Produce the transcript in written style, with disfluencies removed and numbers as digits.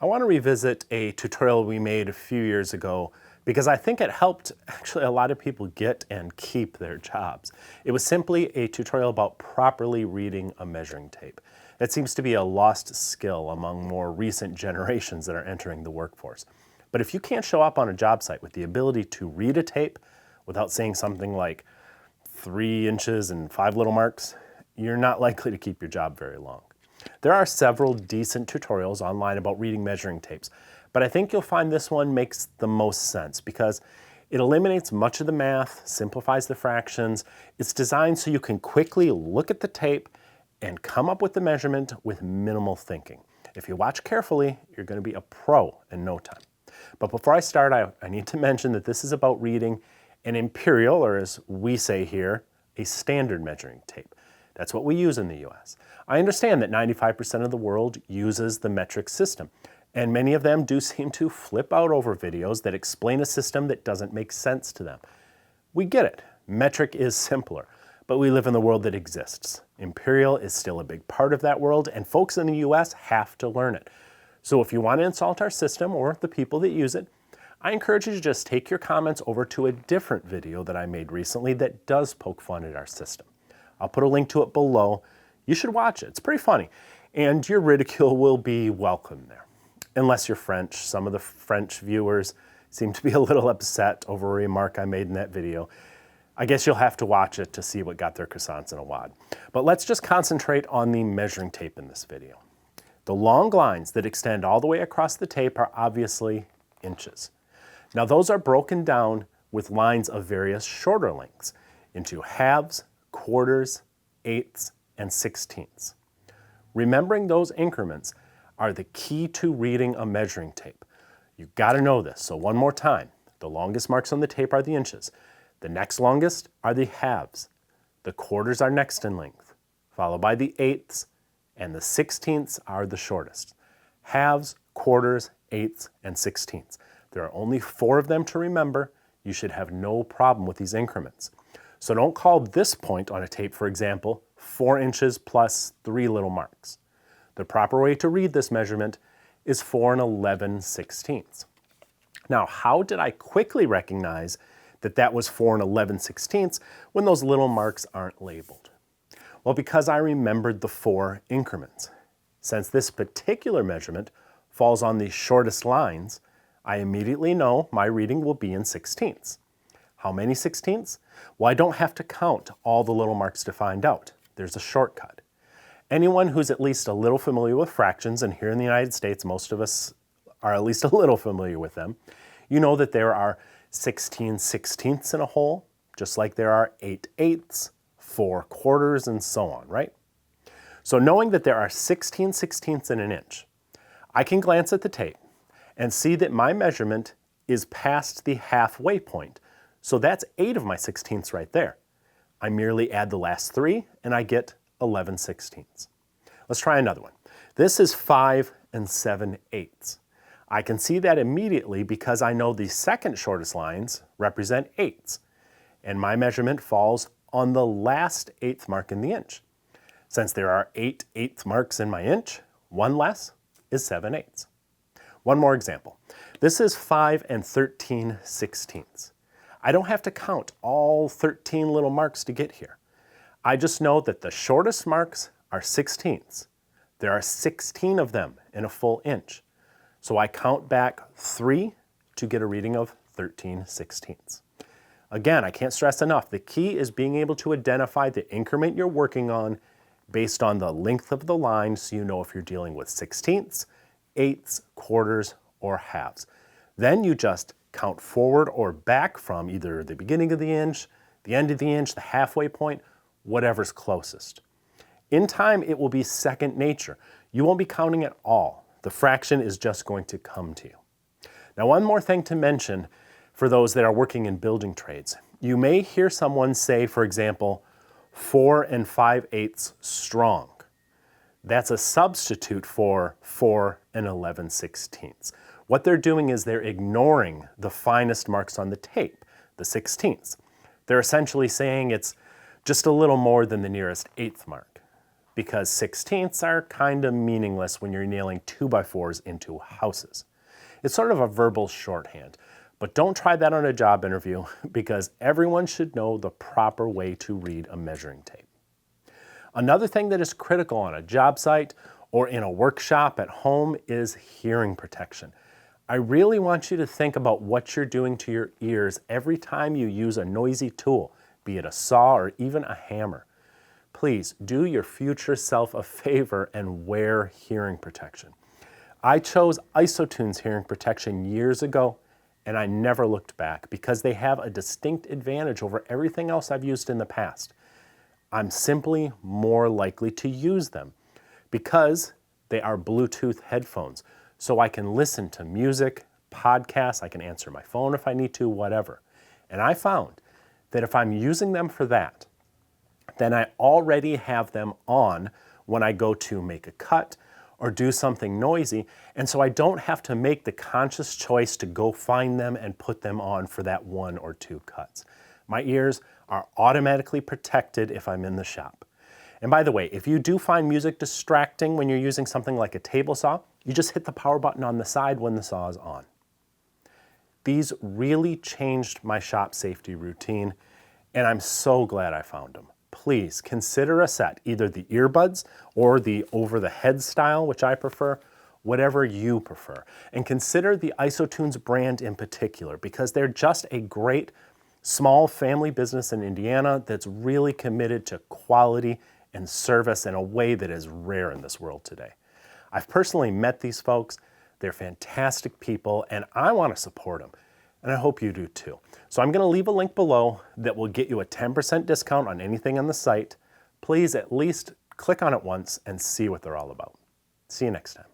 I want to revisit a tutorial we made a few years ago because I think it helped actually a lot of people get and keep their jobs. It was simply a tutorial about properly reading a measuring tape. That seems to be a lost skill among more recent generations that are entering the workforce. But if you can't show up on a job site with the ability to read a tape without saying something like 3 inches and 5 little marks, you're not likely to keep your job very long. There are several decent tutorials online about reading measuring tapes, but I think you'll find this one makes the most sense because it eliminates much of the math, simplifies the fractions. It's designed so you can quickly look at the tape and come up with the measurement with minimal thinking. If you watch carefully, you're going to be a pro in no time. But before I start, I need to mention that this is about reading an imperial, or as we say here, a standard measuring tape. That's what we use in the US. I understand that 95% of the world uses the metric system, and many of them do seem to flip out over videos that explain a system that doesn't make sense to them. We get it. Metric is simpler, but we live in the world that exists. Imperial is still a big part of that world, and folks in the US have to learn it. So if you want to insult our system or the people that use it, I encourage you to just take your comments over to a different video that I made recently that does poke fun at our system. I'll put a link to it below. You should watch it. It's pretty funny. And your ridicule will be welcome there. Unless you're French. Some of the French viewers seem to be a little upset over a remark I made in that video. I guess you'll have to watch it to see what got their croissants in a wad. But let's just concentrate on the measuring tape in this video. The long lines that extend all the way across the tape are obviously inches. Now those are broken down with lines of various shorter lengths into halves, quarters, eighths, and sixteenths. Remembering those increments are the key to reading a measuring tape. You've got to know this, so one more time. The longest marks on the tape are the inches. The next longest are the halves. The quarters are next in length, followed by the eighths, and the sixteenths are the shortest. Halves, quarters, eighths, and sixteenths. There are only 4 of them to remember. You should have no problem with these increments. So don't call this point on a tape, for example, 4 inches plus 3 little marks. The proper way to read this measurement is 4 11/16. Now, how did I quickly recognize that that was 4 11/16 when those little marks aren't labeled? Well, because I remembered the 4 increments. Since this particular measurement falls on the shortest lines, I immediately know my reading will be in sixteenths. How many sixteenths? Well, I don't have to count all the little marks to find out. There's a shortcut. Anyone who's at least a little familiar with fractions, and here in the United States, most of us are at least a little familiar with them, you know that there are 16 sixteenths in a whole, just like there are 8 eighths, 4 quarters, and so on, right? So knowing that there are 16 sixteenths in an inch, I can glance at the tape and see that my measurement is past the halfway point. So that's 8 of my sixteenths right there. I merely add the last 3 and I get 11/16. Let's try another one. This is 5 7/8. I can see that immediately because I know the second shortest lines represent eighths, and my measurement falls on the last eighth mark in the inch. Since there are 8 eighth marks in my inch, 1 less is 7/8. One more example. This is 5 13/16. I don't have to count all 13 little marks to get here. I just know that the shortest marks are sixteenths. There are 16 of them in a full inch. So I count back 3 to get a reading of 13/16. Again, I can't stress enough, the key is being able to identify the increment you're working on based on the length of the line so you know if you're dealing with sixteenths, eighths, quarters, or halves. Then you just count forward or back from either the beginning of the inch, the end of the inch, the halfway point, whatever's closest. In time, it will be second nature. You won't be counting at all. The fraction is just going to come to you. Now, one more thing to mention for those that are working in building trades. You may hear someone say, for example, 4 5/8 strong. That's a substitute for 4 11/16. What they're doing is they're ignoring the finest marks on the tape, the sixteenths. They're essentially saying it's just a little more than the nearest eighth mark. because 16ths are kind of meaningless when you're nailing 2x4s into houses. It's sort of a verbal shorthand, but don't try that on a job interview because everyone should know the proper way to read a measuring tape. Another thing that is critical on a job site or in a workshop at home is hearing protection. I really want you to think about what you're doing to your ears every time you use a noisy tool, be it a saw or even a hammer. Please do your future self a favor and wear hearing protection. I chose IsoTunes hearing protection years ago and I never looked back because they have a distinct advantage over everything else I've used in the past. I'm simply more likely to use them because they are Bluetooth headphones. So I can listen to music, podcasts, I can answer my phone if I need to, whatever. And I found that if I'm using them for that, then I already have them on when I go to make a cut or do something noisy, and so I don't have to make the conscious choice to go find them and put them on for that 1 or 2 cuts. My ears are automatically protected if I'm in the shop. And by the way, if you do find music distracting when you're using something like a table saw, you just hit the power button on the side when the saw is on. These really changed my shop safety routine, and I'm so glad I found them. Please consider a set, either the earbuds or the over-the-head style, which I prefer, whatever you prefer. And consider the IsoTunes brand in particular, because they're just a great small family business in Indiana that's really committed to quality and service in a way that is rare in this world today. I've personally met these folks. They're fantastic people, and I want to support them. And I hope you do too. So I'm going to leave a link below that will get you a 10% discount on anything on the site. Please at least click on it once and see what they're all about. See you next time.